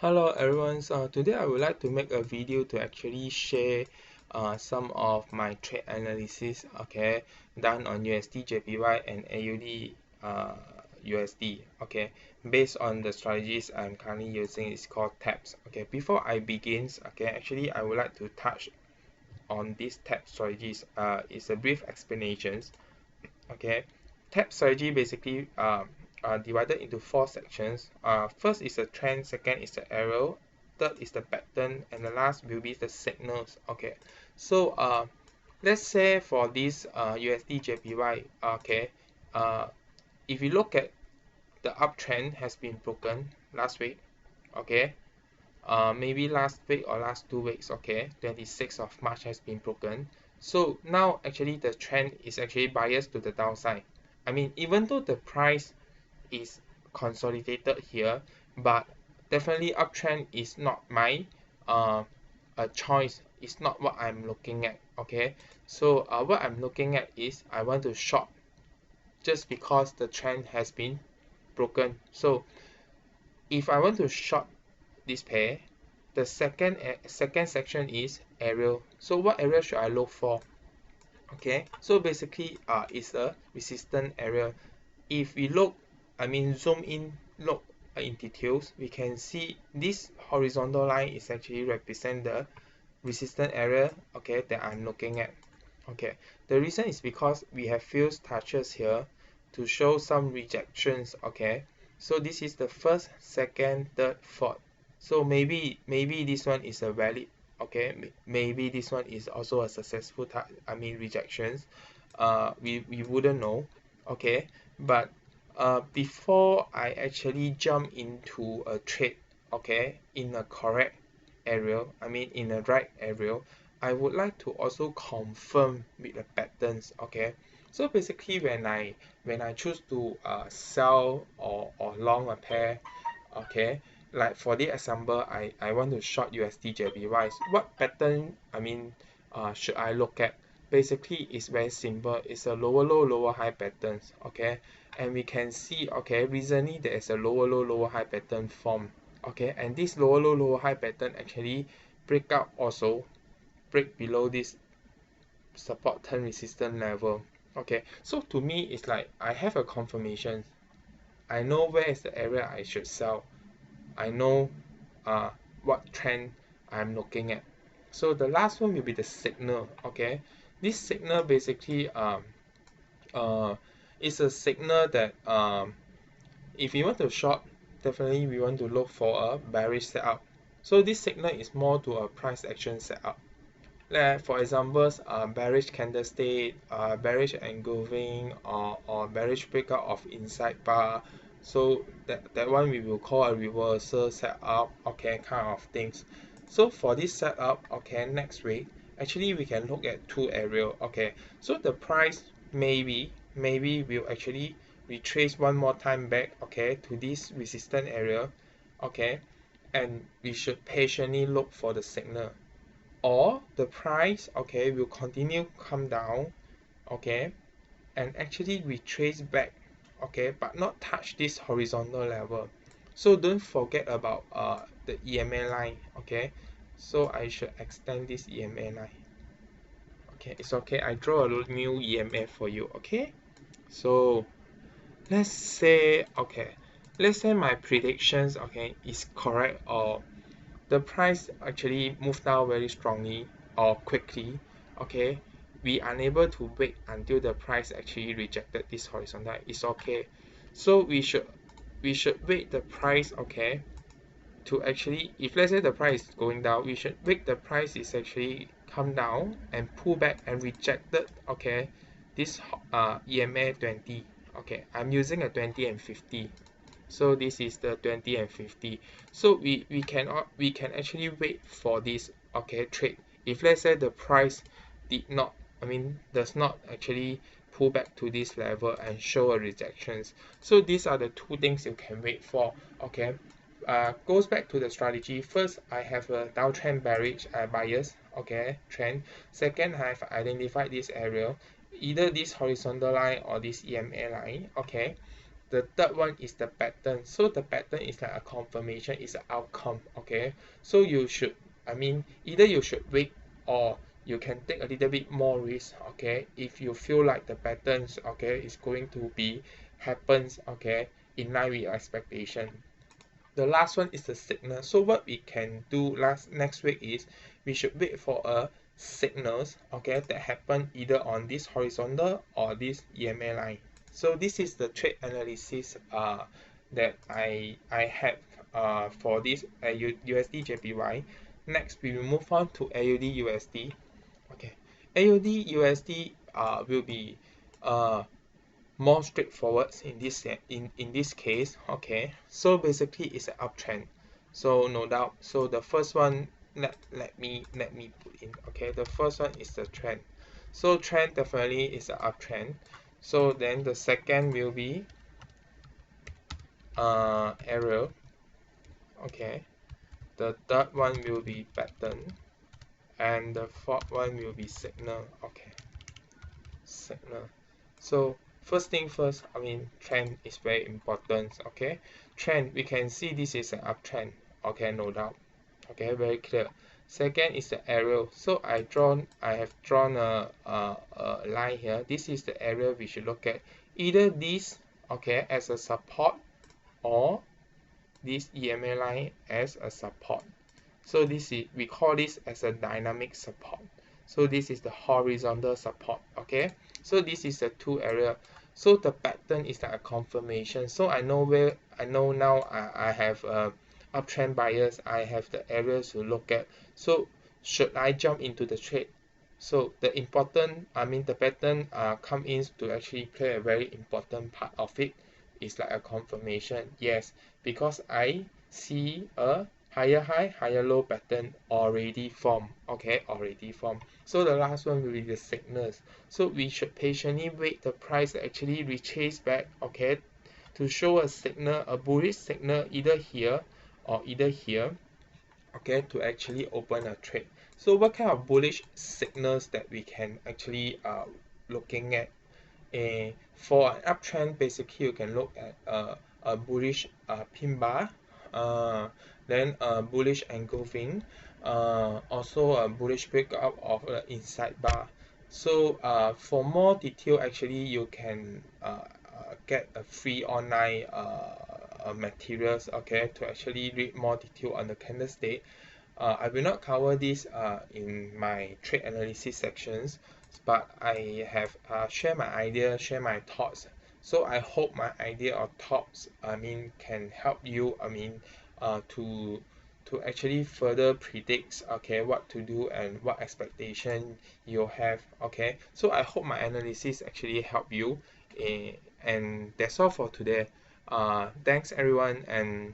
Hello everyone, today I would like to make a video to actually share some of my trade analysis, okay, done on USDJPY and AUD USD, okay, based on the strategies I'm currently using. It's called TAPS. Okay, before I begin, okay, actually I would like to touch on these TAPS strategies. It's a brief explanations. Okay, tab strategy basically are divided into four sections. First is the trend, second is the arrow, third is the pattern, and the last will be the signals. Okay, so let's say for this USD JPY, okay, uh, if you look at the uptrend has been broken last week, okay, maybe last week or last 2 weeks, okay, 26th of March has been broken. So now actually the trend is actually biased to the downside. I mean, even though the price is consolidated here, but definitely uptrend is not my a choice. It's not what I'm looking at. Okay, so what I'm looking at is I want to short just because the trend has been broken. So if I want to short this pair, the second section is area. So what area should I look for? Okay, so basically it's a resistance area. If we look, I mean zoom in, look in details, we can see this horizontal line is actually represent the resistance area, okay, that I'm looking at. Okay, the reason is because we have few touches here to show some rejections. Okay, so this is the first, second, third, fourth. So maybe this one is a valid, okay, maybe this one is also a successful rejections. We wouldn't know. Okay, but before I actually jump into a trade, okay, in a correct area, I mean in the right area, I would like to also confirm with the patterns. Okay, so basically when I choose to sell or long a pair, okay, like for the example, I want to short USD JPY, what pattern should I look at? Basically it's very simple. It's a lower low lower high patterns. Okay, and we can see, okay, recently there is a lower low lower high pattern form. Okay, and this lower low lower high pattern actually break out, also break below this support turn resistance level. Okay, so to me it's like I have a confirmation. I know where is the area I should sell. I know what trend I'm looking at. So the last one will be the signal. Okay, this signal basically uh is a signal that if you want to short, definitely we want to look for a bearish setup. So this signal is more to a price action setup. Like for examples, bearish candlestick, bearish engulfing, or bearish breakout of inside bar. So that one we will call a reversal setup, okay, kind of things. So for this setup, okay, next week, actually we can look at two areas. Okay, so the price maybe will actually retrace one more time back, okay, to this resistance area, okay, and we should patiently look for the signal, or the price, okay, will continue come down, okay, and actually retrace back, okay, but not touch this horizontal level. So don't forget about the EMA line. Okay, so I should extend this EMA line. Okay, it's okay, I draw a new EMA for you. Okay, so let's say my predictions, okay, is correct, or the price actually moved down very strongly or quickly. Okay, we unable to wait until the price actually rejected this horizontal. It's okay, so we should wait the price, okay, to actually, if let's say the price is going down, we should wait the price is actually come down and pull back and rejected, okay, this EMA 20. Okay, I'm using a 20 and 50. So this is the 20 and 50. So we can actually wait for this, okay, trade. If let's say the price did not, does not actually pull back to this level and show a rejections. So these are the two things you can wait for. Okay, goes back to the strategy. First, I have a downtrend bearish bias, okay, trend. Second, I have identified this area, either this horizontal line or this EMA line. Okay, The third one is the pattern. So the pattern is like a confirmation, is an outcome. Okay, so you should, I mean, either you should wait or you can take a little bit more risk. Okay, if you feel like the patterns, okay, is going to be happens, okay, in line with your expectation. The last one is the signal. So what we can do next week is we should wait for a signals, okay, that happen either on this horizontal or this EMA line. So this is the trade analysis that I have for this USDJPY. Next we will move on to AUD/USD. Okay, AUD/USD will be more straightforward in this case. Okay, so basically it's an uptrend, so no doubt. So the first one, let me put in. Okay, the first one is the trend. So trend definitely is an uptrend. So then the second will be arrow. Okay, the third one will be pattern, and the fourth one will be signal. Okay, signal. So first thing first, I mean, trend is very important. Okay, trend, we can see this is an uptrend. Okay, no doubt. Okay, very clear. Second is the arrow. So I have drawn a line here. This is the area we should look at. Either this, okay, as a support, or this EMA line as a support. So this is, we call this as a dynamic support. So this is the horizontal support. Okay, so this is the two area. So the pattern is like a confirmation. So I know now I have uptrend bias. I have the areas to look at. So should I jump into the trade? So the important, I mean, the pattern come in to actually play a very important part of it. It's like a confirmation. Yes, because I see a higher high, higher low pattern already formed. Okay, already formed. So the last one will be the signals. So we should patiently wait the price actually retrace back, okay, to show a signal, a bullish signal, either here or either here, okay, to actually open a trade. So what kind of bullish signals that we can actually looking at? For an uptrend, basically you can look at a bullish pin bar, then a bullish engulfing, also a bullish breakout of the inside bar. So for more detail, actually you can get a free online materials, okay, to actually read more detail on the candlestick. I will not cover this in my trade analysis sections, but I have share my idea, share my thoughts. So I hope my idea or thoughts, I mean, can help you, I mean, to actually further predict, okay, what to do and what expectation you have. Okay, so I hope my analysis actually help you. And that's all for today. Thanks everyone, and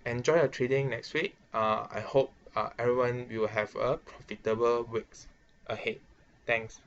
enjoy your trading next week. I hope everyone will have a profitable weeks ahead. Thanks.